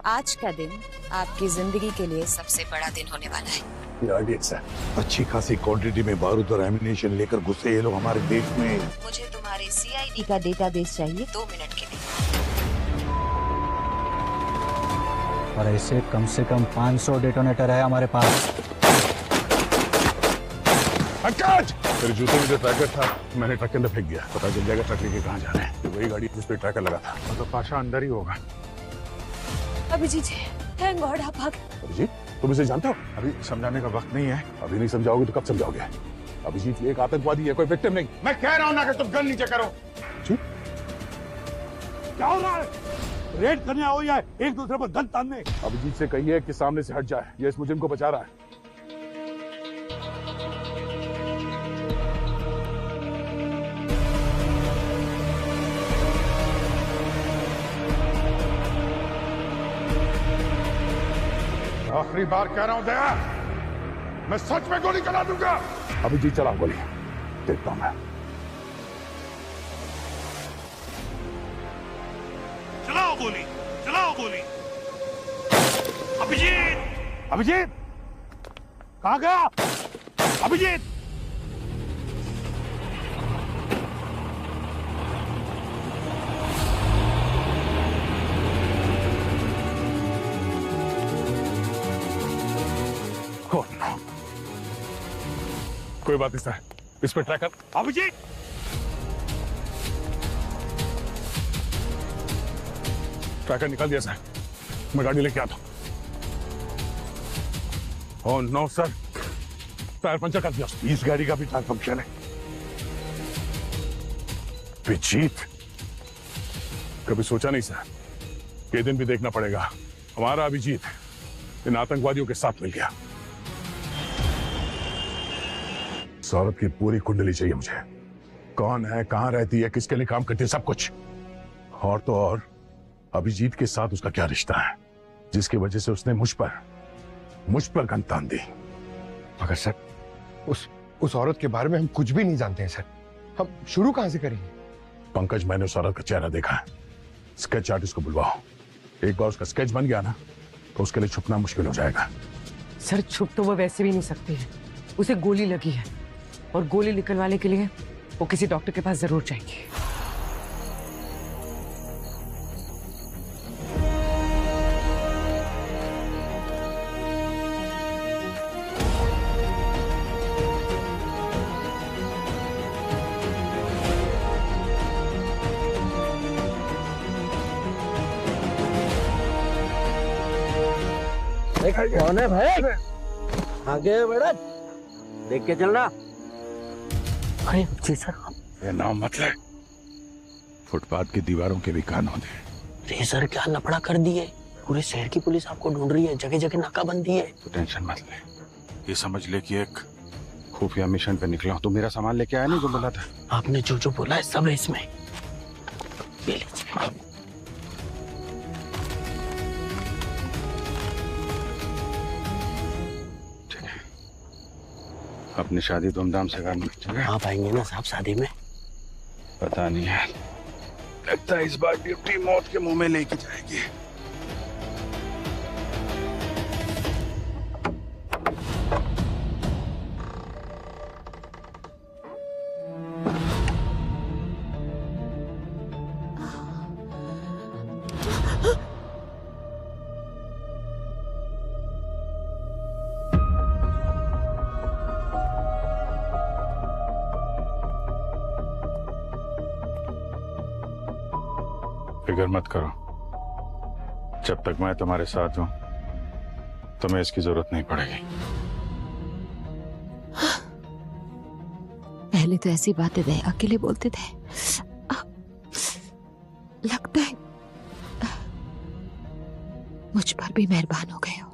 आज का दिन आपकी जिंदगी के लिए सबसे बड़ा दिन होने वाला है। अच्छी खासी क्वांटिटी में बारूद और एमिनेशन लेकर घुसे ये लोग हमारे देश में। मुझे तुम्हारे CID का डेटाबेस चाहिए 2 मिनट के लिए। और ऐसे कम से कम 500 डेटोनेटर है हमारे पास। तेरे जूते में जो ट्रैकर था मैंने ट्रक के अंदर फेंक दिया। पता चल जाएगा ट्रक लेके कहाँ जा रहे हैं। वही गाड़ी जिस पे ट्रैकर लगा था। मतलब पाशा अंदर ही होगा। अभिजीत जी, थैंक गॉड आप भाग। अभिजीत, तुम इसे जानते हो? अभी समझाने का वक्त नहीं है। अभी नहीं समझाओगे तो कब समझाओगे? अभिजीत एक आतंकवादी है, कोई विक्टिम नहीं। मैं कह रहा हूँ ना कि तुम गन नीचे करो। क्या हो रहा है? रेड करने आओ या एक दूसरे पर गन तानने? अभिजीत से कहिए कि सामने से हट जाए। ये इस मुजरिम को बचा रहा है। आखिरी बार कह रहा हूं दया, मैं सच में गोली चला दूंगा। अभिजीत चला गोली, देखता हूं मैं। चलाओ गोली, चलाओ गोली। अभिजीत, अभिजीत कहां गया? अभिजीत कोई बात नहीं सर, इस पे ट्रैकर। अभिजीत, ट्रैकर निकाल दिया सर, मैं गाड़ी लेके आता हूं। Oh no sir, tyre puncture कर दिया। इस गाड़ी का भी टायर पंक्चर है। अभिजीत, कभी सोचा नहीं सर कि ये दिन भी देखना पड़ेगा। हमारा अभिजीत इन आतंकवादियों के साथ मिल गया। इस औरत की पूरी कुंडली चाहिए मुझे। कौन है, कहां रहती है, किसके लिए काम करती है, सब कुछ। और तो और अभिजीत के साथ उसका क्या रिश्ता है जिसकी वजह से उसने मुझ पर गन तान दी। मगर सर, उस औरत के बारे में हम कुछ भी नहीं जानते हैं सर। हम शुरू कहां से करेंगे? पंकज, मैंने उस औरत का चेहरा देखा है। स्केच आर्टिस्ट को बुलवाओ। एक बार उसका स्केच बन गया ना तो उसके लिए छुपना मुश्किल हो जाएगा। सर, छुप तो वो वैसे भी नहीं सकती है। उसे गोली लगी है और गोली निकलवाने के लिए वो किसी डॉक्टर के पास जरूर जाएंगे। कौन है भाई? आगे बेटा, देख के चलना। अरे जी सर। ये नाम मत ले। फुटपाथ की दीवारों के भी कान होते। अरे सर, क्या लफड़ा कर दिए। पूरे शहर की पुलिस आपको ढूंढ रही है, जगह जगह नाकाबंदी है। तो टेंशन मत ले। ये समझ ले कि एक खुफिया मिशन पे निकला हूं। तो मेरा सामान लेके आया नहीं जो बोला था? आपने जो जो बोला है सब है इसमें। ले लीजिए। अपनी शादी धूमधाम से करना। आप आएंगे ना साहब शादी में? पता नहीं है, लगता है इस बार ड्यूटी मौत के मुंह में लेके जाएगी। फिक्र मत करो, जब तक मैं तुम्हारे साथ हूं तुम्हें इसकी जरूरत नहीं पड़ेगी। पहले तो ऐसी बातें दया के लिए बोलते थे, लगता है मुझ पर भी मेहरबान हो गए हो।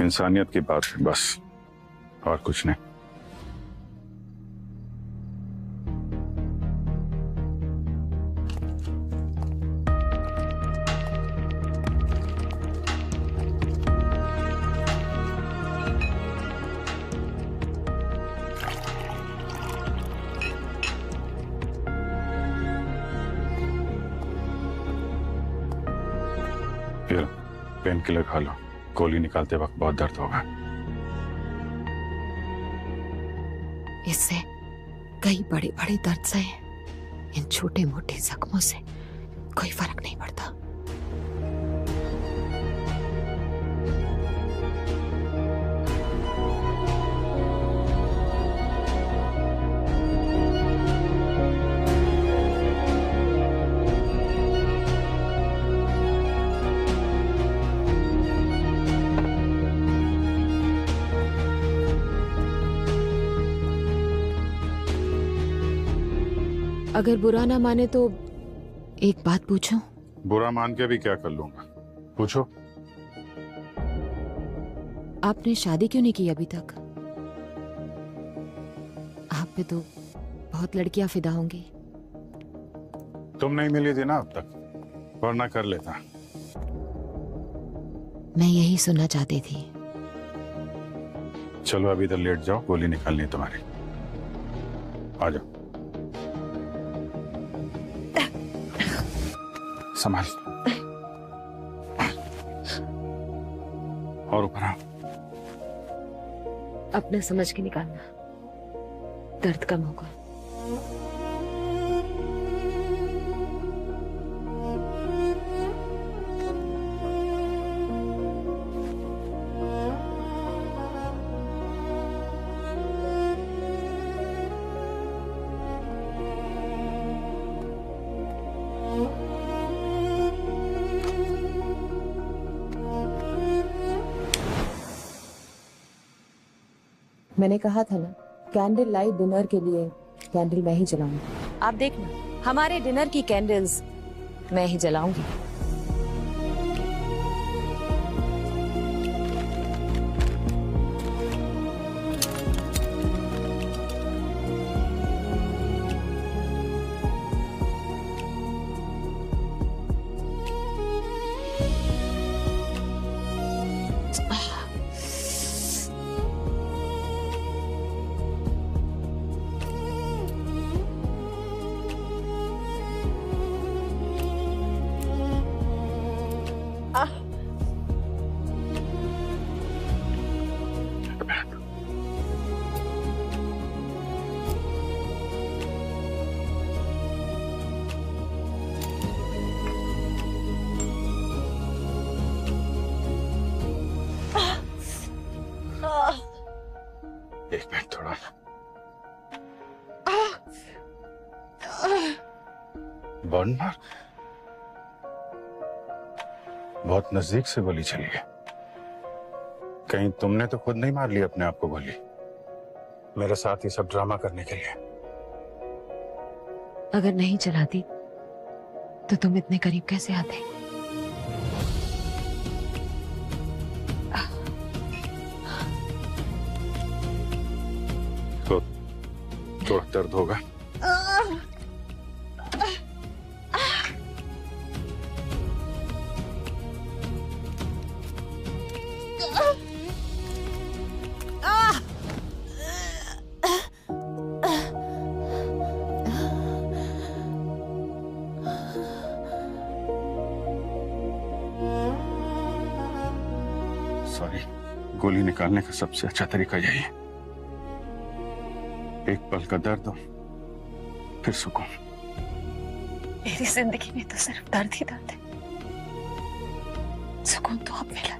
इंसानियत की बात है बस, और कुछ नहीं। पेन किलर खा लो, गोली निकालते वक्त बहुत दर्द होगा। इससे कई बड़े बड़े दर्द से, इन छोटे मोटे जख्मों से कोई फर्क नहीं पड़ता। अगर बुरा ना माने तो एक बात पूछूं? बुरा मान के भी क्या कर लूंगा, पूछो। आपने शादी क्यों नहीं की अभी तक? आप पे तो बहुत लड़कियां फिदा होंगी। तुम नहीं मिली थी ना अब तक, वरना कर लेता। मैं यही सुनना चाहती थी। चलो अभी इधर लेट जाओ, गोली निकालनी है तुम्हारी। आ जाओ, संभाल। और ऊपर आओ। अपने समझ के निकालना, दर्द कम होगा। मैंने कहा था ना, कैंडल लाइट डिनर के लिए कैंडल मैं ही जलाऊंगी। आप देखना, हमारे डिनर की कैंडल्स मैं ही जलाऊंगी। एक मिनट, थोड़ा बर्न मार्क, बहुत नजदीक से गोली चली है। कहीं तुमने तो खुद नहीं मार ली अपने आप को गोली, मेरे साथ ये सब ड्रामा करने के लिए? अगर नहीं चलाती तो तुम इतने करीब कैसे आते? तो थोड़ा दर्द होगा। सॉरी, गोली निकालने का सबसे अच्छा तरीका यही है। एक पल का दर्द हो, फिर सुकून। मेरी जिंदगी में तो सिर्फ दर्द ही दर्द है, सुकून तो अब मिला।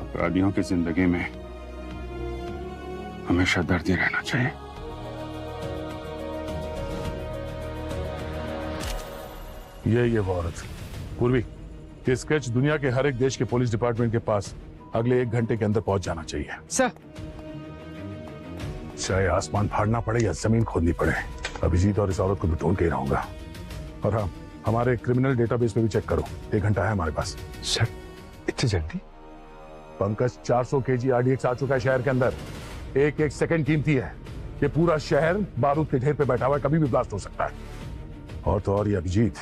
अपराधियों की जिंदगी में हमेशा दर्द ही रहना चाहिए। ये वो औरत पूर्वी, ये स्केच दुनिया के हर एक देश के पुलिस डिपार्टमेंट के पास अगले 1 घंटे के अंदर पहुंच जाना चाहिए। सर, चाहे आसमान फाड़ना पड़े या जमीन खोदनी पड़े, अभिजीत और इस औरत को भी ढूंढ के ही रहूंगा। और हाँ, हमारे क्रिमिनल डेटाबेस पे भी चेक करो, 1 घंटा है हमारे पास। सर, इतनी जल्दी? पंकज, 400 केजी RDX आ चुका है शहर के अंदर। एक एक सेकंड कीमती है। ये पूरा शहर बारूद के ढेर पे बैठा हुआ है, कभी भी ब्लास्ट हो सकता है। और तो और ये अभिजीत,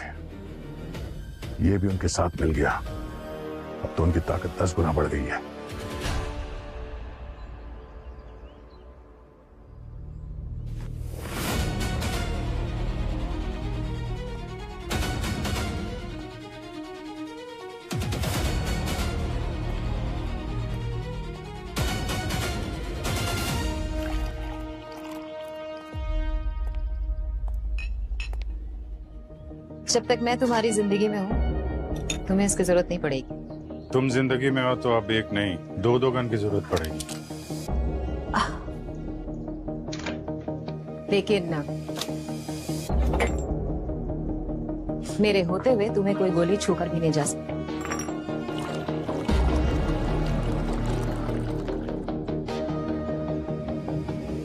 ये भी उनके साथ मिल गया। अब तो उनकी ताकत 10 गुना बढ़ गई है। जब तक मैं तुम्हारी जिंदगी में हूँ तुम्हें इसकी जरूरत नहीं पड़ेगी। तुम जिंदगी में हो तो अब एक नहीं, दो गन की जरूरत पड़ेगी। लेकिन ना, मेरे होते हुए तुम्हें कोई गोली छूकर भी नहीं जा सकती।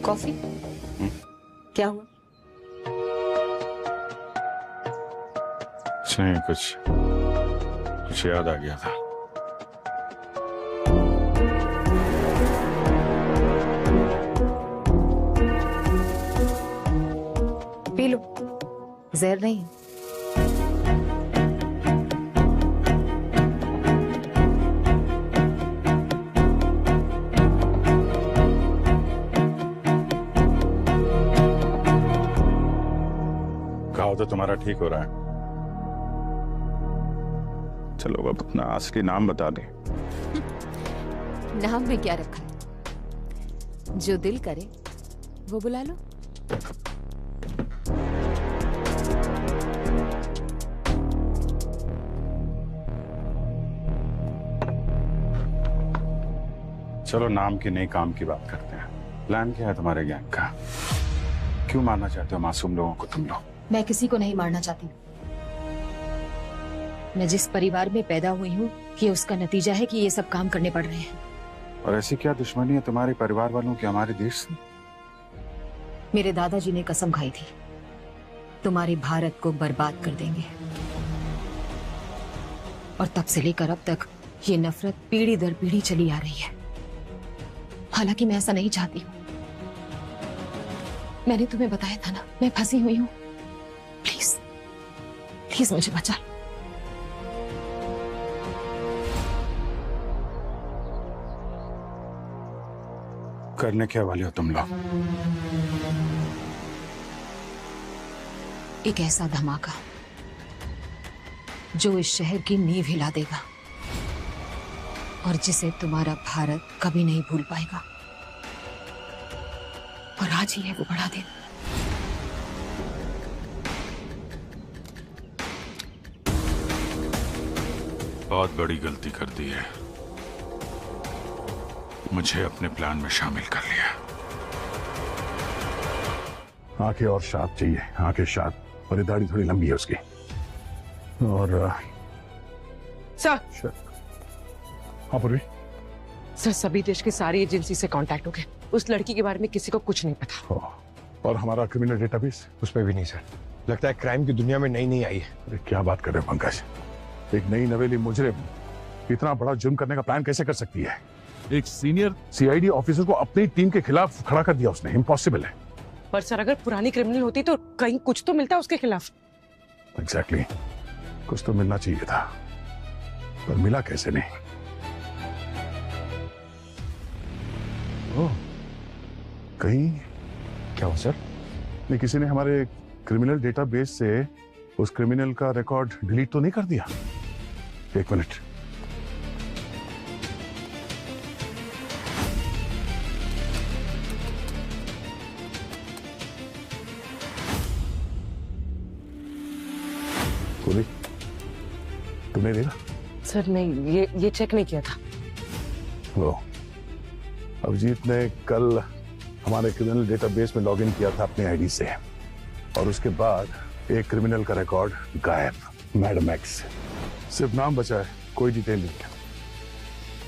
कॉफी? क्या हुआ? नहीं, कुछ याद आ गया था। पी लो, जहर नहीं है। घाव तो तुम्हारा ठीक हो रहा है। चलो अब अपना असली नाम बता दे। नाम में क्या रखा है? जो दिल करे वो बुला लो। चलो नाम की नहीं, काम की बात करते हैं। प्लान क्या है तुम्हारे गैंग का? क्यों मारना चाहते हो मासूम लोगों को तुम लोग? मैं किसी को नहीं मारना चाहती। मैं जिस परिवार में पैदा हुई हूँ ये उसका नतीजा है कि ये सब काम करने पड़ रहे हैं। और ऐसी क्या दुश्मनी है तुम्हारे परिवार वालों की हमारे देश से? मेरे दादाजी ने कसम खाई थी तुम्हारे भारत को बर्बाद कर देंगे, और तब से लेकर अब तक ये नफरत पीढ़ी दर पीढ़ी चली आ रही है। हालांकि मैं ऐसा नहीं चाहती हूँ। मैंने तुम्हें बताया था ना, मैं फंसी हुई हूँ। प्लीज प्लीज मुझे बचा लो। करने क्या वाले हो तुम लोग? एक ऐसा धमाका जो इस शहर की नींव हिला देगा और जिसे तुम्हारा भारत कभी नहीं भूल पाएगा। और आज ही है वो बड़ा दिन। बहुत बड़ी गलती कर दी है, मुझे अपने प्लान में शामिल कर लिया। आंखें और शाद चाहिए, आंखें शाद, और ये दाढ़ी थोड़ी लंबी है उसकी। और सर, हाँ पूर्वी, सर सभी देश की सारी एजेंसी से कांटेक्ट हो गए। उस लड़की के बारे में किसी को कुछ नहीं पता। और हमारा क्रिमिनल डेटाबेस? उसमें भी नहीं सर। लगता है क्राइम की दुनिया में नई आई है। अरे क्या बात कर रहे हो पंकज? एक नई नवेली मुजरिम इतना बड़ा जुर्म करने का प्लान कैसे कर सकती है? एक सीनियर सीआईडी ऑफिसर को अपनी टीम के खिलाफ खड़ा कर दिया उसने। इम्पॉसिबल है। पर सर अगर पुरानी क्रिमिनल होती तो कहीं कुछ तो मिलता उसके खिलाफ। एग्जैक्टली, कुछ तो मिलना चाहिए था, पर मिला कैसे नहीं? ओह, कहीं क्या हो सर? नहीं, किसी ने हमारे क्रिमिनल डेटाबेस से उस क्रिमिनल का रिकॉर्ड डिलीट तो नहीं कर दिया? एक मिनट। पूरी, तुमने देखा? सर नहीं, ये चेक नहीं किया था। वो अभिजीत ने कल हमारे क्रिमिनल डेटाबेस में लॉगिन किया था अपने आईडी से, और उसके बाद एक क्रिमिनल का रिकॉर्ड गायब। मैडम एक्स, सिर्फ नाम बचा है, कोई डिटेल नहीं।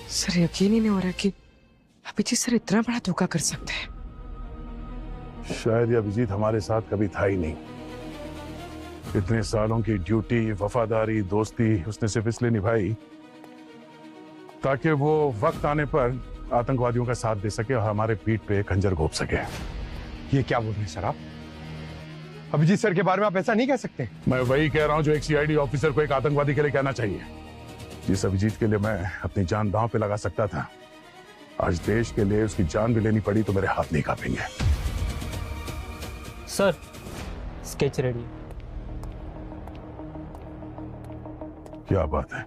सर यकीन ही नहीं हो रहा कि अभिजीत सर इतना बड़ा धोखा कर सकते हैं। शायद ये अभिजीत हमारे साथ कभी था ही नहीं। इतने सालों की ड्यूटी, वफादारी, दोस्ती उसने सिर्फ इसलिए निभाई ताकि वो वक्त आने पर आतंकवादियों का साथ दे सके और हमारे पीठ पे खंजर घोंप सके। ये क्या बोल रहे हैं सर आप? अभिजीत सर के बारे में आप ऐसा नहीं कह सकते। मैं वही कह रहा हूं जो एक सीआईडी ऑफिसर को एक आतंकवादी के लिए कहना चाहिए। जिस अभिजीत के लिए मैं अपनी जान दांव पे लगा सकता था, आज देश के लिए उसकी जान भी लेनी पड़ी तो मेरे हाथ नहीं कांपेंगे। Sir sketch ready. क्या बात है?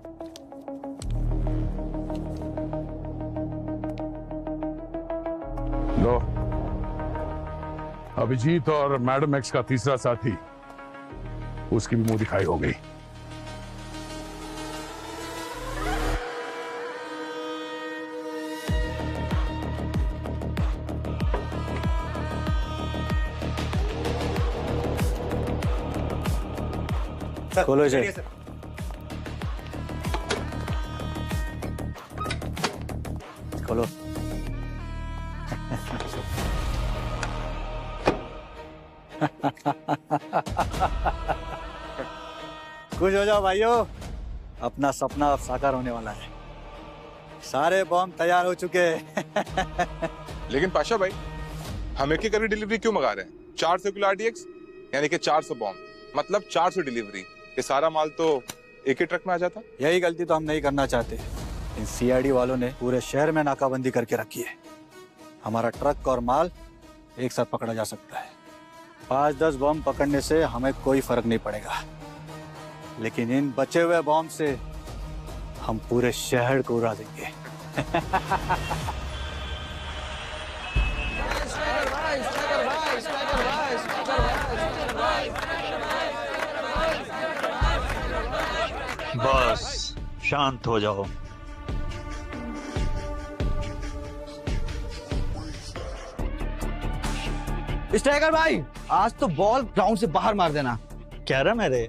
लो, अभिजीत और मैडम एक्स का तीसरा साथी उसकी भी मुंह दिखाई हो गई। खोलो इसे। खोलो। खुश हो जाओ भाइयों, अपना सपना अब साकार होने वाला है। सारे बॉम्ब तैयार हो चुके हैं। लेकिन पाशा भाई, हम एक एक डिलीवरी क्यों मंगा रहे हैं? 400 किलो RDX यानी कि 400 बॉम्ब, मतलब 400 डिलीवरी। ये सारा माल तो एक ही ट्रक में आ जाता। यही गलती तो हम नहीं करना चाहते। इन CID वालों ने पूरे शहर में नाकाबंदी करके रखी है। हमारा ट्रक और माल एक साथ पकड़ा जा सकता है। 5-10 बॉम्ब पकड़ने से हमें कोई फर्क नहीं पड़ेगा, लेकिन इन बचे हुए बॉम्ब से हम पूरे शहर को उड़ा देंगे। बस शांत हो जाओ। स्ट्राइकर भाई, आज तो बॉल ग्राउंड से बाहर मार देना। क्या रहा मेरे?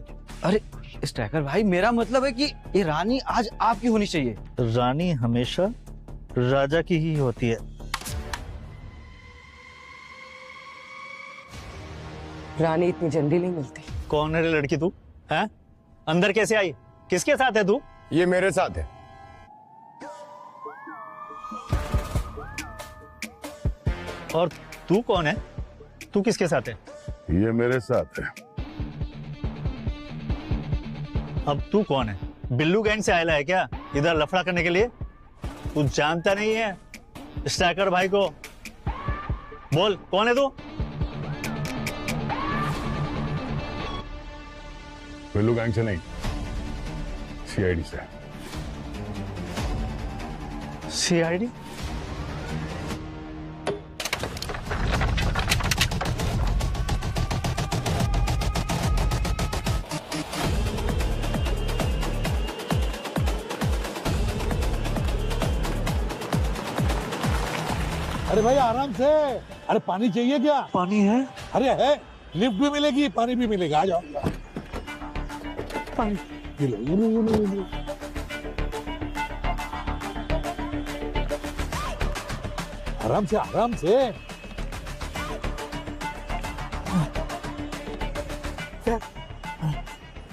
अरे स्ट्राइकर भाई, मेरा मतलब है कि ये रानी आज आपकी होनी चाहिए। रानी हमेशा राजा की ही होती है। रानी इतनी जल्दी नहीं मिलती। कौन है रे लड़की तू? हैं? अंदर कैसे आई? किसके साथ है तू? ये मेरे साथ है। और तू कौन है? तू किसके साथ है? ये मेरे साथ है। अब तू कौन है? बिल्लू गैंग से आया है क्या इधर लफड़ा करने के लिए? तू जानता नहीं है स्ट्राइकर भाई को? बोल कौन है तू? बिल्लू गैंग से नहीं, CID से। CID? अरे भाई आराम से। अरे पानी चाहिए क्या? पानी है? अरे है, लिफ्ट भी मिलेगी, पानी भी मिलेगा। आ जाओ। पानी ये लो, ये लो, ये लो, ये लो। आराम से, आराम से।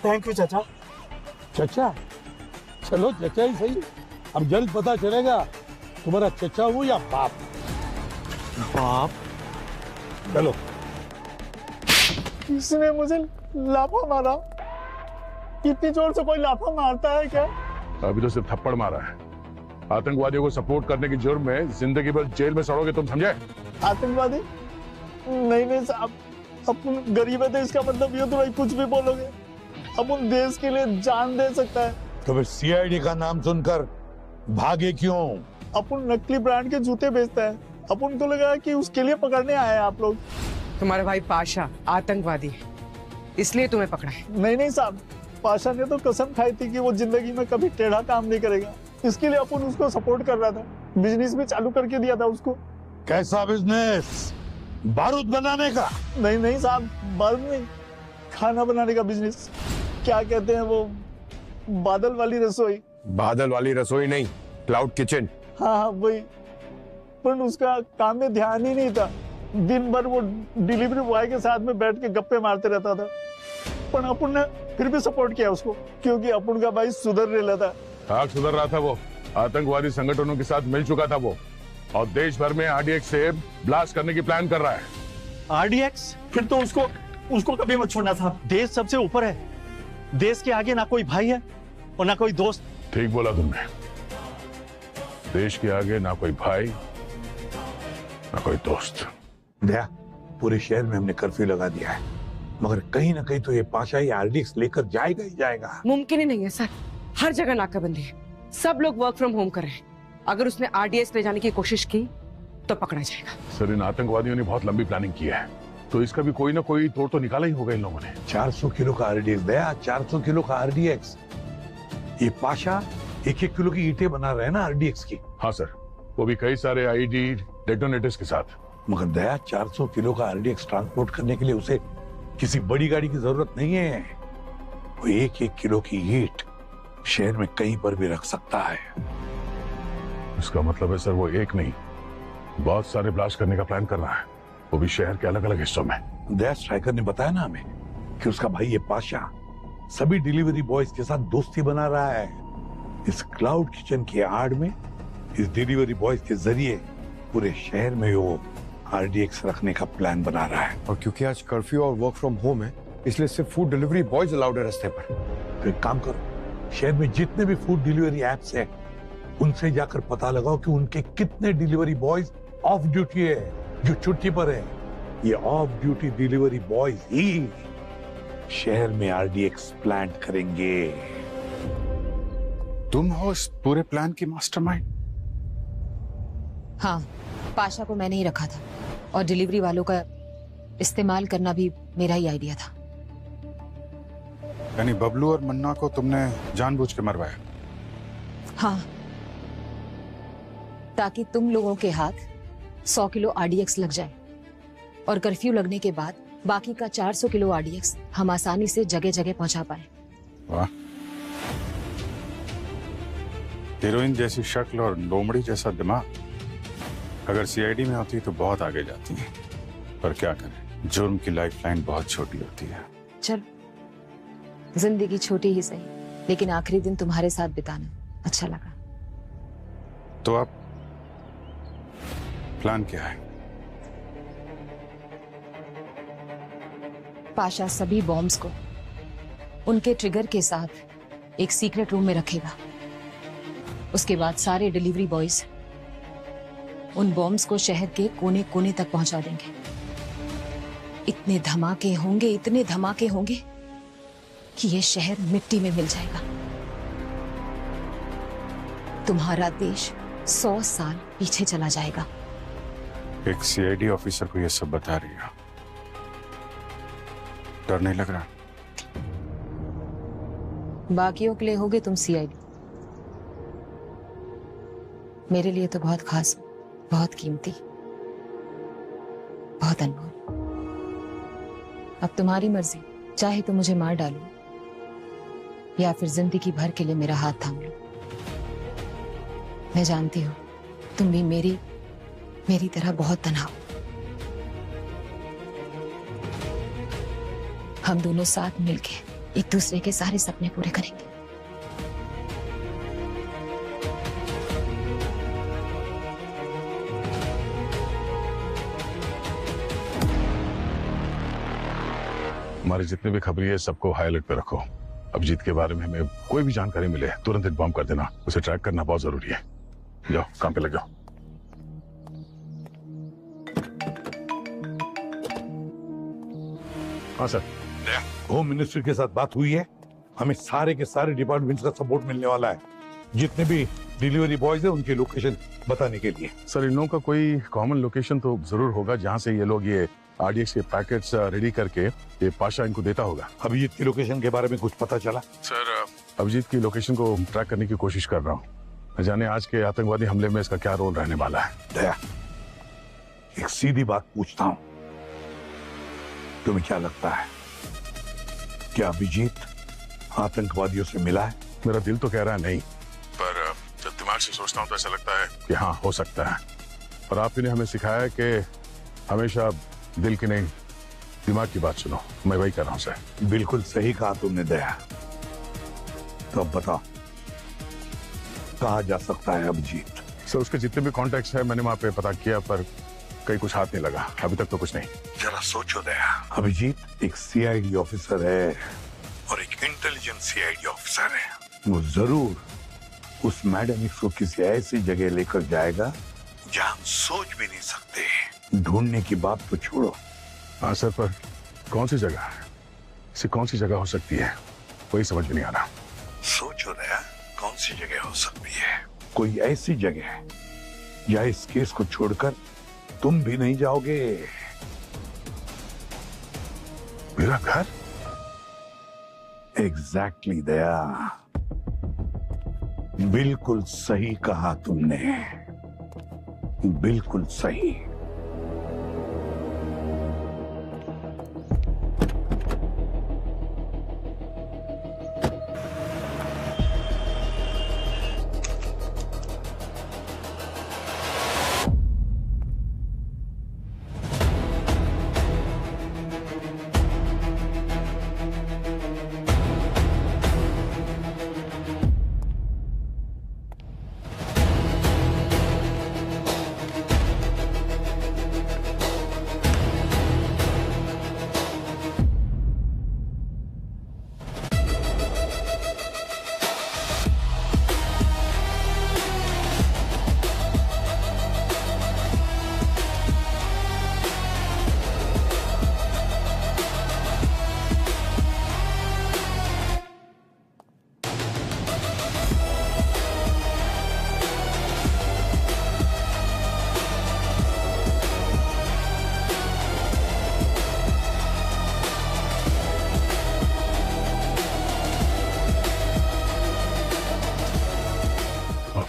थैंक यू चाचा। चचा? चलो चचा ही सही। अब जल्द पता चलेगा तुम्हारा चचा हूँ या बाप। बाप? चलो। किसने मुझे लाफा मारा? इतनी जोर से कोई लाफा मारता है क्या? अभी तो सिर्फ थप्पड़ मारा है। आतंकवादियों को सपोर्ट करने की जुर्म में जिंदगी भर जेल में सड़ोगे तुम, समझे? आतंकवादी? नहीं साहब, अपन गरीब है तो इसका मतलब ये तो भाई कुछ भी बोलोगे। अपन देश के लिए जान दे सकता है। तो फिर CID का नाम सुनकर भागे क्यों? अपन नकली ब्रांड के जूते बेचता है। अपन को लगा कि उसके लिए पकड़ने आए हैं आप लोग। तुम्हारा भाई पाशा आतंकवादी है, इसलिए तुम्हें पकड़ा है। नहीं साहब, पाशा ने तो कसम खाई थी कि वो जिंदगी में कभी टेढ़ा काम नहीं करेगा। इसके लिए अपन उसको सपोर्ट कर रहा था। बिजनेस भी चालू करके दिया था उसको। कैसा बिजनेस? बारूद बनाने का? नहीं साहब, बारूद नहीं, खाना बनाने का बिजनेस। क्या कहते हैं वो, बादल वाली रसोई। बादल वाली रसोई नहीं, क्लाउड किचन। हाँ वही। पर उसका काम में ध्यान ही नहीं था। दिन भर वो डिलीवरी बॉय के साथ में बैठ के गप्पे मारते रहता था। पर अपन ने फिर भी सपोर्ट किया उसको, क्योंकि अपन का भाई सुधर रहा था। हाँ, सुधर रहा था वो। आतंकवादी संगठनों के साथ मिल चुका था वो, और देश भर में RDX से ब्लास्ट करने की प्लान कर रहा है। RDX? फिर तो उसको कभी मत छोड़ना था। देश सबसे ऊपर है। देश के आगे ना कोई भाई है और ना कोई दोस्त। ठीक बोला तुमने। देश के आगे ना कोई भाई ना कोई दोस्त। दया, पूरे शहर में हमने कर्फ्यू लगा दिया है, मगर कहीं ना कहीं तो ये पाशा ही RDX लेकर जाएगा ही जाएगा। मुमकिन ही नहीं है सर, हर जगह नाकाबंदी है। सब लोग वर्क फ्रॉम होम कर रहे हैं। अगर उसने RDX ले जाने की कोशिश की तो पकड़ा जाएगा। सर, इन आतंकवादियों ने बहुत लंबी प्लानिंग की है। तो इसका भी कोई ना कोई तोड़ तो निकाला ही होगा इन लोगों ने। 400 किलो का आरडीएक्स दया, 400 किलो का आरडीएक्स। ये पाशा 1-1 किलो की ईंटें बना रहे हैं ना आरडीएक्स की। हाँ सर, वो भी कई सारे आईडी डेटोनेटर्स के साथ। मगर दया 400 किलो का आरडीएक्स ट्रांसपोर्ट करने के लिए उसे किसी बड़ी गाड़ी की जरूरत नहीं है। वो 1-1 किलो की ईंट शहर में कहीं पर भी रख सकता है। इसका मतलब है सर वो एक नहीं, बहुत सारे ब्लास्ट करने का प्लान कर रहा है, वो भी शहर के अलग अलग हिस्सों में। दया स्ट्राइकर ने बताया ना हमें कि उसका भाई ये पाशा सभी डिलीवरी बॉयज के साथ दोस्ती बना रहा है। इस क्लाउड किचन की आड़ में इस डिलीवरी बॉयज के जरिए पूरे शहर में वो आरडीएक्स रखने का प्लान बना रहा है। और क्योंकि आज कर्फ्यू और वर्क फ्रॉम होम है, इसलिए सिर्फ फूड डिलीवरी बॉयज अलाउड है रास्ते पर। तो एक काम करो, शहर में जितने भी फूड डिलीवरी एप्स हैं, उनसे जाकर पता लगाओ कि उनके कितने डिलीवरी बॉयज ऑफ ड्यूटी है, जो छुट्टी पर है। ये ऑफ ड्यूटी डिलीवरी बॉयज ही शहर में आरडीएक्स प्लान करेंगे। तुम हो इस पूरे प्लान की मास्टरमाइंड? हाँ, पाशा को मैंने ही रखा था और डिलीवरी वालों का इस्तेमाल करना भी मेरा ही आइडिया था। यानी बबलू और मन्ना को तुमने जानबूझ के मरवाया? हाँ, ताकि तुम लोगों के हाथ 100 किलो आरडीएक्स लग जाए और कर्फ्यू लगने के बाद बाकी का 400 किलो आरडीएक्स हम आसानी से जगह जगह पहुंचा पाए। वाह, हीरोइन जैसी शक्ल और लोमड़ी जैसा दिमाग अगर सीआईडी में होती तो बहुत आगे जाती है, पर क्या करें, जुर्म की लाइफलाइन बहुत छोटी होती है। चल, जिंदगी छोटी ही सही, लेकिन आखिरी दिन तुम्हारे साथ बिताना अच्छा लगा। तो अब प्लान क्या है? पाशा सभी बॉम्ब्स को उनके ट्रिगर के साथ एक सीक्रेट रूम में रखेगा। उसके बाद सारे डिलीवरी बॉयज उन बॉम्ब्स को शहर के कोने कोने तक पहुंचा देंगे। इतने धमाके होंगे कि ये शहर मिट्टी में मिल जाएगा। तुम्हारा देश 100 साल पीछे चला जाएगा। एक सीआईडी ऑफिसर को ये सब बता रही है, डर नहीं लग रहा? बाकियों के लिए होगे तुम सीआईडी, मेरे लिए तो बहुत खास, बहुत कीमती, बहुत अनमोल। अब तुम्हारी मर्जी, चाहे तो मुझे मार डालो या फिर जिंदगी भर के लिए मेरा हाथ थाम लो। मैं जानती हूँ तुम भी मेरी तरह बहुत तन्हा हो। हम दोनों साथ मिलके एक दूसरे के सारे सपने पूरे करेंगे। हमारे जितने भी खबरी है सबको हाई अलर्ट पे रखो। अभिजीत के बारे में हमें कोई भी जानकारी मिले तुरंत इन्फॉर्म कर देना, उसे ट्रैक करना बहुत जरूरी है। जाओ काम पे लग जाओ। हाँ सर, होम मिनिस्ट्री के साथ बात हुई है, हमें सारे के सारे डिपार्टमेंट्स का सपोर्ट मिलने वाला है, जितने भी डिलीवरी बॉयज हैं उनकी लोकेशन बताने के लिए। सर, इन लोगों का कोई कॉमन लोकेशन तो जरूर होगा जहां से ये लोग ये आरडीएक्स के पैकेट्स रेडी करके ये पाशा इनको देता होगा। अभिजीत की लोकेशन के बारे में कुछ पता चला? सर, अभिजीत की लोकेशन को ट्रैक करने की कोशिश कर रहा हूँ। न जाने आज के आतंकवादी हमले में इसका क्या रोल रहने वाला है। दया, एक सीधी बात पूछता हूँ, तुम्हें क्या लगता है, क्या अभिजीत आतंकवादियों से मिला है? मेरा दिल तो कह रहा है नहीं, पर जब दिमाग से सोचता हूँ तो ऐसा लगता है कि हाँ, हो सकता है। और आप ने हमें सिखाया है कि हमेशा दिल की नहीं दिमाग की बात सुनो। मैं वही कर रहा हूँ सर। बिल्कुल सही कहा तुमने दया। तो अब बताओ, कहाँ जा सकता है अभिजीत? सर, उसके जितने भी कॉन्टेक्ट्स हैं मैंने वहाँ पे पता किया, पर कहीं कुछ हाथ नहीं लगा, अभी तक तो कुछ नहीं। जरा सोचो दया, अभिजीत एक सीआईडी ऑफिसर है और एक इंटेलिजेंट सीआईडी ऑफिसर है। वो जरूर उस मैडम को किसी ऐसी जगह लेकर जाएगा जहां हम सोच भी नहीं सकते। ढूंढने की बात तो छोड़ो। हाँ सर, पर कौन सी जगह है, इसे कौन सी जगह हो सकती है, वही समझ में नहीं आ रहा। सोचो दया, कौन सी जगह हो सकती है? कोई ऐसी जगह जहां इस केस को छोड़कर तुम भी नहीं जाओगे। मेरा घर? एग्जैक्टली दया, बिल्कुल सही कहा तुमने, बिल्कुल सही।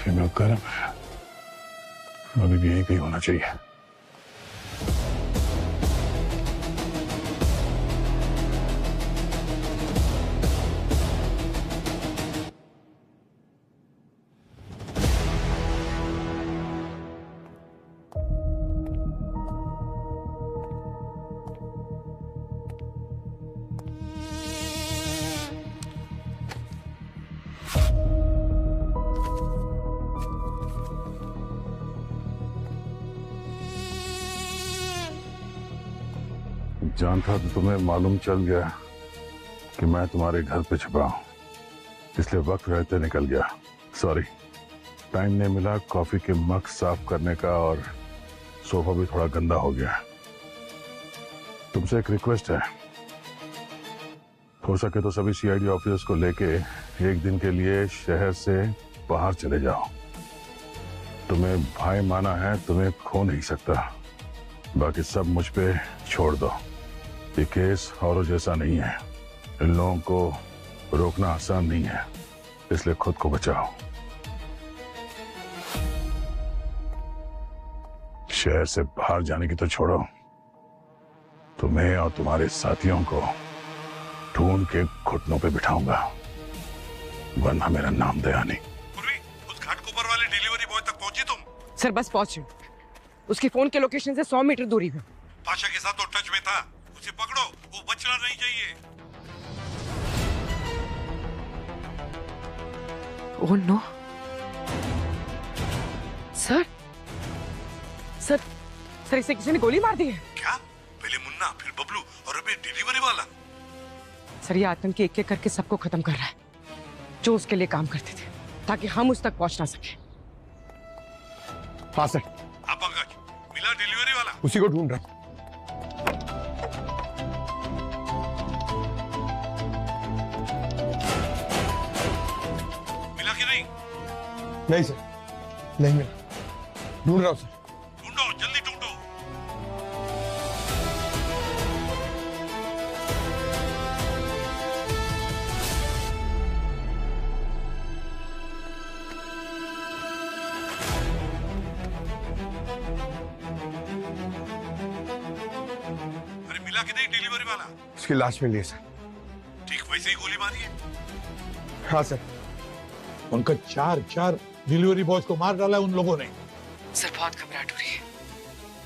में गर्म है, अभी भी यहीं कहीं होना चाहिए। जान था तो तुम्हें मालूम चल गया कि मैं तुम्हारे घर पे छुपा हूं, इसलिए वक्त रहते निकल गया। सॉरी, टाइम नहीं मिला कॉफी के मग साफ करने का, और सोफा भी थोड़ा गंदा हो गया। तुमसे एक रिक्वेस्ट है, हो सके तो सभी सीआईडी ऑफिसर्स को लेके एक दिन के लिए शहर से बाहर चले जाओ। तुम्हें भाई माना है, तुम्हें खो नहीं सकता, बाकी सब मुझ पे छोड़ दो। ये केस औरों जैसा नहीं है, इन लोगों को रोकना आसान नहीं है, इसलिए खुद को बचाओ। शहर से बाहर जाने की तो छोड़ो, तुम्हें और तुम्हारे साथियों को ढूंढ के घुटनों पे बिठाऊंगा, वरना मेरा नाम दया नहीं। उस घाटकोपर वाले डिलीवरी बॉय तक पहुंची तुम? सर बस पहुंचे, उसके फोन के लोकेशन से 100 मीटर दूरी पे। पाशा के साथ तो टच में था, उसे पकड़ो, वो बचना नहीं चाहिए। Oh no sir, sir sir इसे किसी ने गोली मार दी है क्या? पहले मुन्ना, फिर बबलू और अभी डिलीवरी वाला। सर ये आतंकी एक एक करके सबको खत्म कर रहा है जो उसके लिए काम करते थे, ताकि हम उस तक पहुंच ना सके। हाँ सर। आप पंकज, मिला डिलीवरी वाला? उसी को ढूंढ रहा हूं। मिला कि नहीं? नहीं सर, नहीं मिला, ढूंढ रहा हूं सर। ढूंढो, जल्दी ढूंढो। अरे मिला कि नहीं डिलीवरी वाला? उसकी लाश मिली है सर। ठीक वैसे ही गोली मारी है? हाँ सर। उनका चार डिलीवरी बॉयज को मार डाला है उन लोगों ने। सर बहुत घबराहट हो रही है,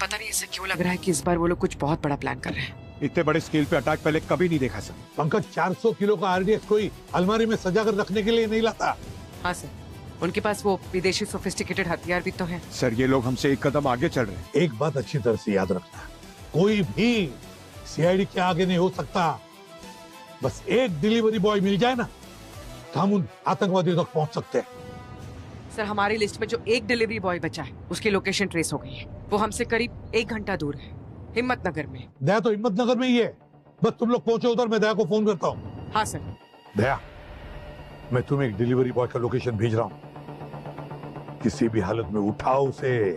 पता नहीं ऐसा क्यों लग रहा है कि इस बार वो लोग कुछ बहुत बड़ा प्लान कर रहे हैं। इतने बड़े स्केल पे अटैक पहले कभी नहीं देखा सर। पंकज, 400 किलो का आरडीएक्स कोई अलमारी में सजा कर रखने के लिए नहीं लाता। हाँ सर, उनके पास वो विदेशी सोफिस्टिकेटेड हथियार भी तो हैं। सर ये लोग हमसे एक कदम आगे चल रहे हैं। एक बात अच्छी तरह से याद रखना, कोई भी सीआईडी के आगे नहीं हो सकता। बस एक डिलीवरी बॉय मिल जाए ना, तो हम उन आतंकवादियों तक पहुंच सकते हैं। सर हमारी लिस्ट में जो एक डिलीवरी बॉय बचा है उसकी लोकेशन ट्रेस हो गई है, वो हमसे करीब 1 घंटा दूर है, हिम्मतनगर में। दया तो हिम्मतनगर में ही है, बस तुम लोग पहुंचो उधर, मैं दया को फोन करता हूँ। हाँ सर। दया, मैं तुम्हें एक डिलीवरी बॉय का लोकेशन भेज रहा हूँ, किसी भी हालत में उठाओ उसे।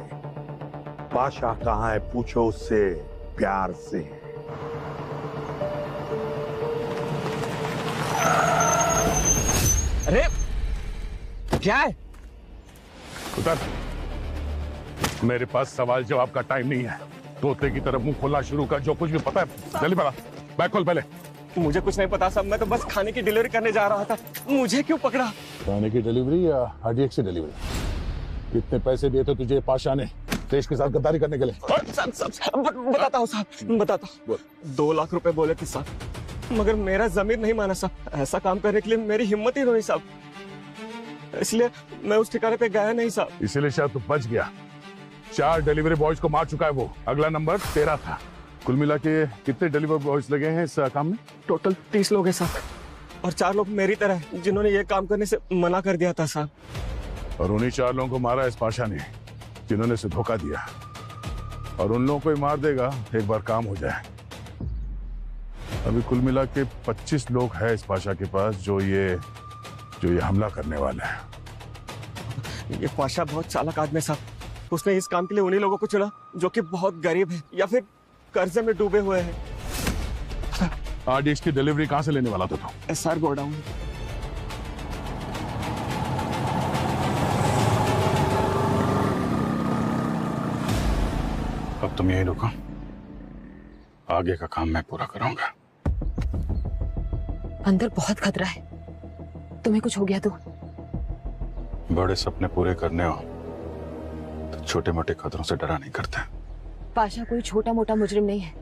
पाशा कहाँ है पूछो उससे प्यार से। अरे क्या है? उतर। मेरे पास सवाल जवाब का टाइम नहीं है। तोते की तरफ मुंह खोलना शुरू कर। जो कुछ भी पता है जल्दी बता। बैग खोल पहले। मुझे कुछ नहीं पता साहब, मैं तो बस खाने की डिलीवरी करने जा रहा था। मुझे क्यों पकड़ा? खाने की डिलीवरी या RDX की डिलीवरी? कितने पैसे दिए थे तुझे पाशा ने देश के साथ गद्दारी करने के लिए? बताता हूँ साहब, बताता हूँ। 2 लाख रुपए बोले थे साहब, मगर मेरा जमीर नहीं माना साहब। ऐसा काम करने के लिए मेरी हिम्मत ही नहीं साहब, इसलिए मैं उस ठिकाने पे गया नहीं साहब। इसीलिए शायद तू बच गया। 4 डिलीवरी बॉयज को मार चुका है वो। अगला नंबर 13 था। कुल मिला के कितने डिलीवरी बॉयज लगे हैं इस काम में? टोटल 30 लोग हैं साहब, और 4 लोग मेरी तरह हैं जिन्होंने ये काम करने से मना कर दिया था साहब। और उन्हीं 4 लोगों को मारा इस पाशा ने जिन्होंने इसे धोखा दिया। और उन लोगों को ही मार देगा एक बार काम हो जाए। अभी कुल मिला के 25 लोग हैं इस पाशा के पास जो ये हमला करने वाले हैं। ये पाशा बहुत चालाक आदमी है साहब। उसने इस काम के लिए उन्हीं लोगों को चुना जो कि बहुत गरीब है या फिर कर्जे में डूबे हुए हैं। RDX की डिलीवरी कहां से लेने वाला था तू? SR godown. अब तुम यही रुको, आगे का काम मैं पूरा करूंगा। अंदर बहुत खतरा है, तुम्हें कुछ हो गया तो? बड़े सपने पूरे करने हो तो छोटे मोटे खतरों से डरा नहीं करते। पाशा कोई छोटा मोटा मुजरिम नहीं है,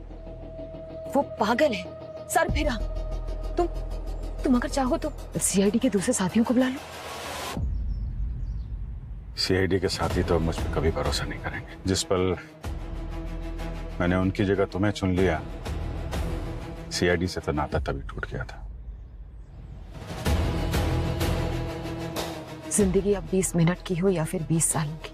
वो पागल है, सर फिरा। तुम अगर चाहो तो CID के दूसरे साथियों को बुला लो। CID के साथी तो मुझ पर कभी भरोसा नहीं करेंगे। जिस पल मैंने उनकी जगह तुम्हें चुन लिया, CID से तो नाता तभी टूट गया था। जिंदगी अब 20 मिनट की हो या फिर 20 सालों की,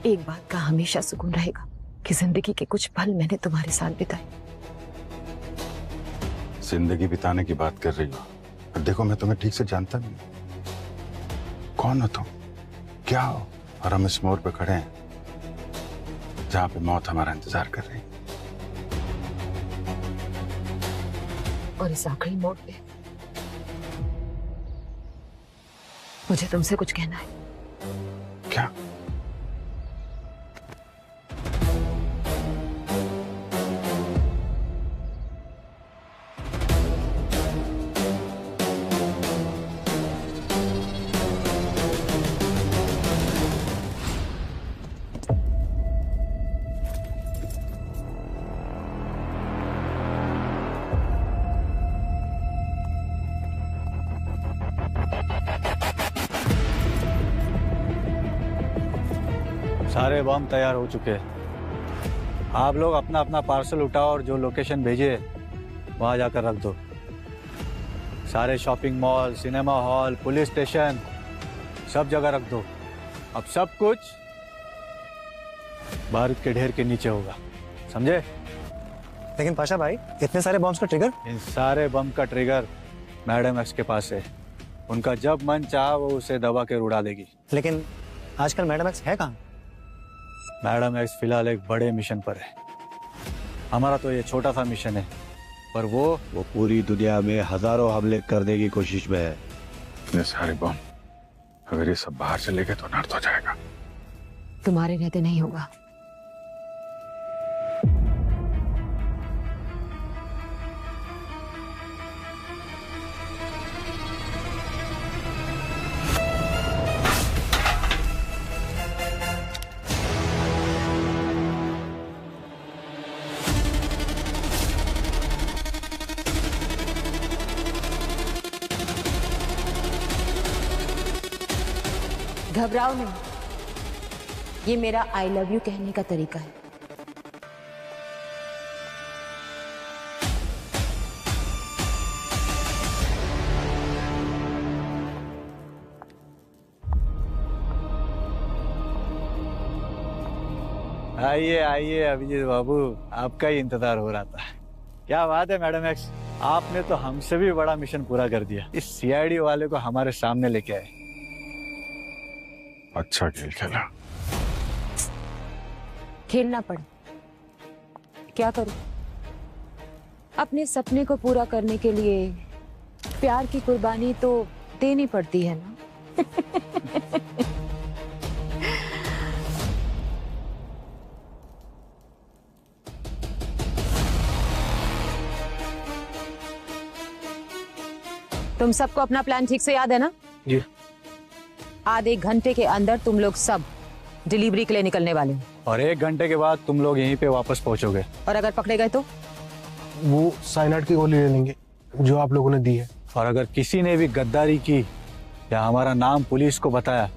एक बात का हमेशा सुकून रहेगा कि जिंदगी के कुछ पल मैंने तुम्हारे साथ बिताए। जिंदगी बिताने की बात कर रही हो, और देखो मैं तुम्हें ठीक से sayanta नहीं। कौन हो तुम, क्या हो? और हम इस मोड़ पे खड़े हैं जहां पे मौत हमारा इंतजार कर रही है। और इस आखिरी मोड़ पे मुझे तुमसे कुछ कहना है। क्या? सारे बम तैयार हो चुके हैं। आप लोग अपना अपना पार्सल उठाओ और जो लोकेशन भेजे वहां जाकर रख दो। सारे shopping mall, cinema hall, police station, सब जगह रख दो। अब सब कुछ बारूद के ढेर के नीचे होगा, समझे? लेकिन पाशा भाई, इतने सारे बम्स का ट्रिगर? इन सारे बम का ट्रिगर मैडम एक्स के पास है। उनका जब मन चाहा वो उसे दबा के उड़ा देगी। लेकिन आजकल मैडम एक्स है कहाँ? मैडम एक्स फिलहाल एक बड़े मिशन पर है। हमारा तो ये छोटा सा मिशन है, पर वो पूरी दुनिया में हजारों हमले करने की कोशिश में है। इतने सारे बम अगर ये सब बाहर चले गए तो नर्द हो जाएगा। तुम्हारे रहते नहीं होगा। घबराओ नहीं, ये मेरा आई लव यू कहने का तरीका है। आइए आइए अभिजीत बाबू, आपका ही इंतजार हो रहा था। क्या बात है मैडम एक्स, आपने तो हमसे भी बड़ा मिशन पूरा कर दिया। इस CID वाले को हमारे सामने लेके आए। अच्छा खेल खेला। खेलना पड़ा, क्या करूं? अपने सपने को पूरा करने के लिए प्यार की कुर्बानी तो देनी पड़ती है ना। तुम सबको अपना प्लान ठीक से याद है ना? जी। आधे घंटे के अंदर तुम लोग सब डिलीवरी के लिए निकलने वाले हो। और 1 घंटे के बाद तुम लोग यहीं पे वापस पहुंचोगे। और अगर पकड़े गए तो? वो साइनाइड की गोली ले लेंगे जो आप लोगों ने दी है। और अगर किसी ने भी गद्दारी की या हमारा नाम पुलिस को बताया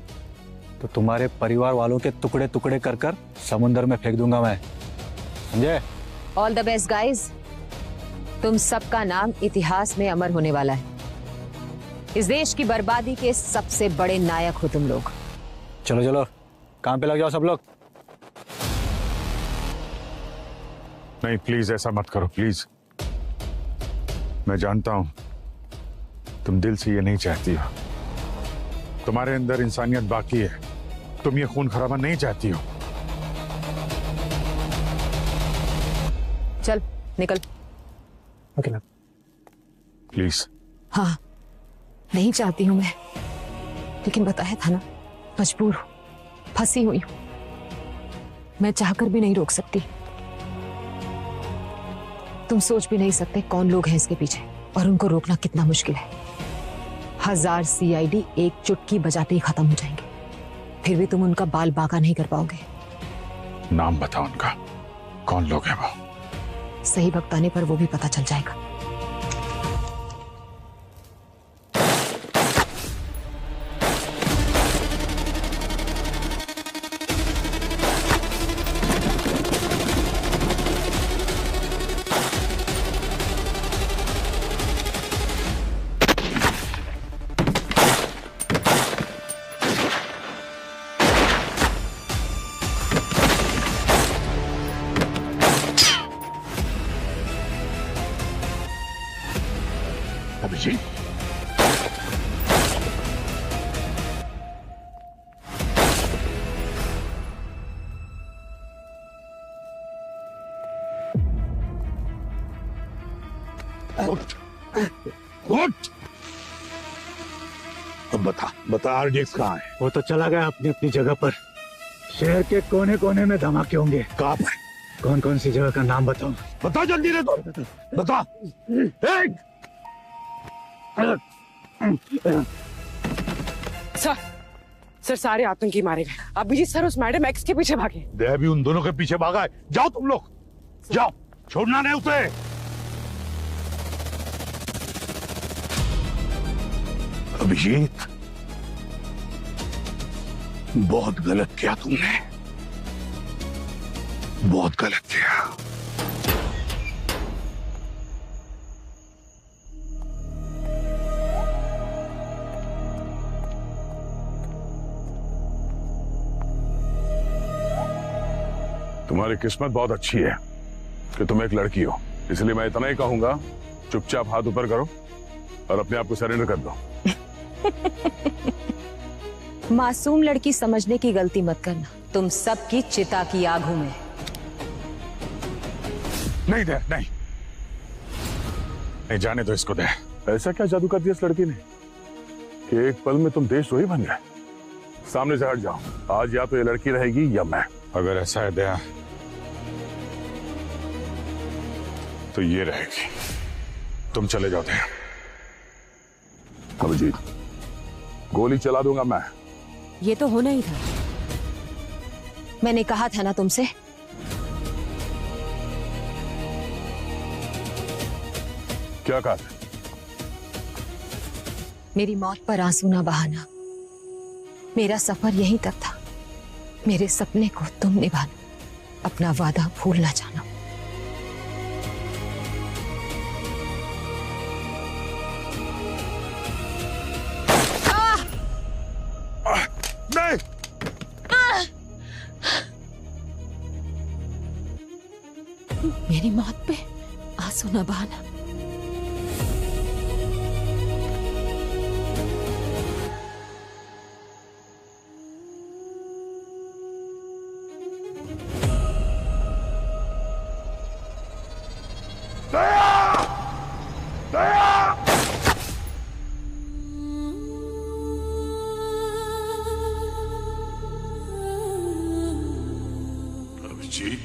तो तुम्हारे परिवार वालों के टुकड़े टुकड़े कर कर समुद्र में फेंक दूंगा मैं, समझे? All the best guys. तुम सबका नाम इतिहास में अमर होने वाला है। इस देश की बर्बादी के सबसे बड़े नायक हो तुम लोग। चलो चलो काम पे लग जाओ सब लोग। नहीं प्लीज ऐसा मत करो प्लीज। मैं जानता हूं तुम दिल से ये नहीं चाहती हो। तुम्हारे अंदर इंसानियत बाकी है। तुम ये खून खराबा नहीं चाहती हो। चल निकल। Okay ma'am. प्लीज। हाँ नहीं चाहती हूं मैं, लेकिन बताया था ना, मजबूर हूं, फंसी हुई हूं। मैं चाहकर भी नहीं रोक सकती। तुम सोच भी नहीं सकते कौन लोग हैं इसके पीछे और उनको रोकना कितना मुश्किल है। 1000 CID एक चुटकी बजाते ही खत्म हो जाएंगे, फिर भी तुम उनका बाल बांका नहीं कर पाओगे। नाम बताओ उनका, कौन लोग हैं वो? सही वक्त आने पर वो भी पता चल जाएगा। अभिजीत, अब बता RDX कहाँ है? वो तो चला गया अपनी अपनी जगह पर। शहर के कोने कोने में धमाके होंगे। कहाँ पर? कौन कौन सी जगह का नाम बताऊं? बता जल्दी रे, तो बता। सर सारे आतंकी मारे गए। अभिजीत सर उस मैडम एक्स के पीछे भागे। दया भी उन दोनों के पीछे भागा है। जाओ तुम लोग, जाओ, छोड़ना नहीं उसे। अभिजीत, बहुत गलत किया तुमने, बहुत गलत किया। तुम्हारी किस्मत बहुत अच्छी है कि तुम एक लड़की हो, इसलिए मैं इतना ही कहूंगा, चुपचाप हाथ ऊपर करो और अपने आप को सरेंडर कर दो। मासूम लड़की समझने की गलती मत करना। तुम सबकी चिता की आग हूं मैं। नहीं दे, नहीं, नहीं जाने दो इसको। दे, ऐसा क्या जादू कर दिया इस लड़की ने कि एक पल में तुम देशद्रोही बन गए? सामने से हट जाओ। आज या तो ये लड़की रहेगी या मैं। अगर ऐसा है दया तो ये रहेगी। तुम चले जाओ दया। अभिजीत, गोली चला दूंगा मैं। ये तो होना ही था। मैंने कहा था ना तुमसे। क्या कहा था? मेरी मौत पर आंसू ना बहाना। मेरा सफर यहीं तक था। मेरे सपने को तुम निभाना, अपना वादा भूल ना जाना। नहीं, मेरी मौत पे आंसू ना बहाना। अभिजीत,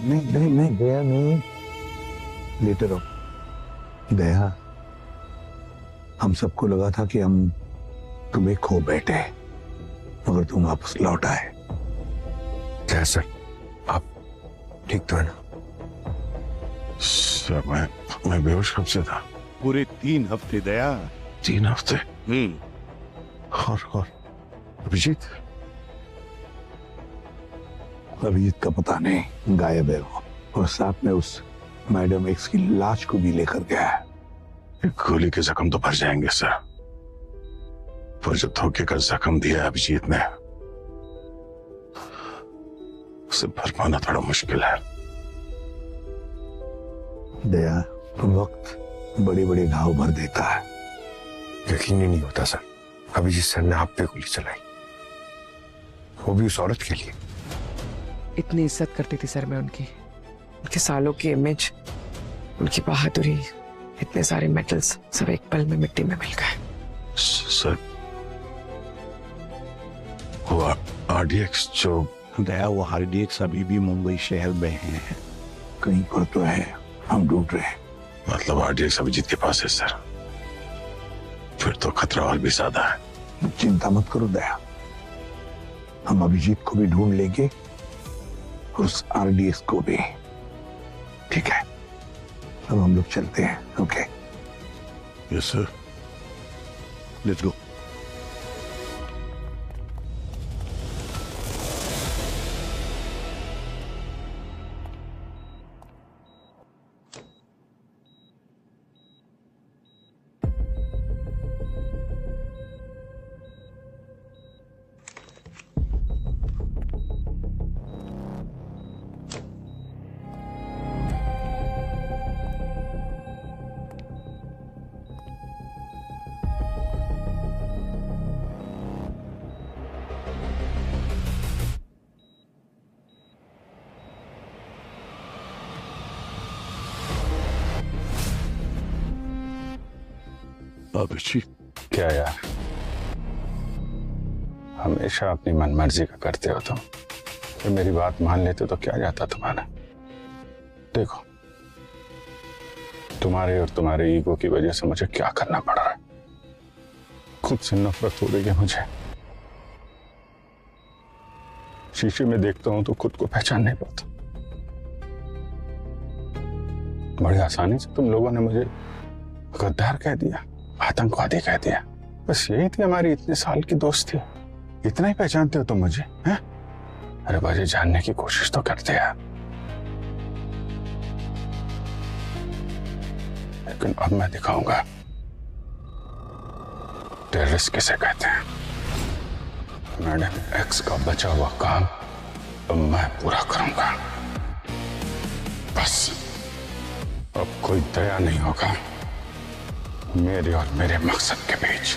नहीं दया नहीं, लेटे रहो। दया, हम सबको लगा था कि हम तुम्हें खो बैठे, मगर तुम वापस लौट आए। जय सर, आप ठीक तो है ना? सर मैं बेहोश कब से था? पूरे 3 हफ्ते दया। 3 हफ्ते? और अभिजीत? अभिजीत का पता नहीं, गायब है वो, और साथ में उस मैडम एक्स की लाश को भी लेकर गया है। गोली के जख्म तो भर जाएंगे सर, पर जो धोखे का जख्म दिया है अभिजीत ने, उसे भर पाना थोड़ा मुश्किल है। दया, वक्त बड़े बड़े घाव भर देता है। यकीन ही नहीं होता सर, अभिजीत सर ने आप पे गोली चलाई, वो भी उस औरत के लिए। इतनी इज्जत करती थी सर मैं उनकी, उनके सालों की इमेज, उनकी बहादुरी, इतने सारे मेडल्स सब एक पल में मिट्टी में मिल गए। सर वो आरडीएक्स जो दया, वो आरडीएक्स अभी भी मुंबई शहर में है। कहीं पर तो है, हम ढूंढ रहे हैं। मतलब आरडीएक्स अभिजीत के पास है सर? फिर तो खतरा और भी ज्यादा है। चिंता मत करो दया, हम अभिजीत को भी ढूंढ लेंगे, उस आरडीएक्स को भी। ठीक है, अब हम लोग चलते हैं। Okay? Yes sir. Let's go. Abhijit, क्या यार, हमेशा अपनी मनमर्जी का करते हो तुम। तो मेरी बात मान लेते तो क्या जाता तुम्हारा। देखो, तुम्हारे और तुम्हारे ईगो की वजह से मुझे क्या करना पड़ रहा है। खुद से नफरत हो रही है मुझे। शीशे में देखता हूं तो खुद को पहचान नहीं पाता। बड़ी आसानी से तुम लोगों ने मुझे गद्दार कह दिया, आतंकवादी कह दिया। बस यही थी हमारी इतने साल की दोस्ती। इतना ही पहचानते हो तुम मुझे, हैं? अरे मुझे जानने की कोशिश तो करते यार। लेकिन अब मैं दिखाऊंगा टेररिस्ट किसे कहते हैं। मैडम एक्स का बचा हुआ काम अब मैं पूरा करूंगा। बस अब कोई दया नहीं होगा मेरे और मेरे मकसद के बीच।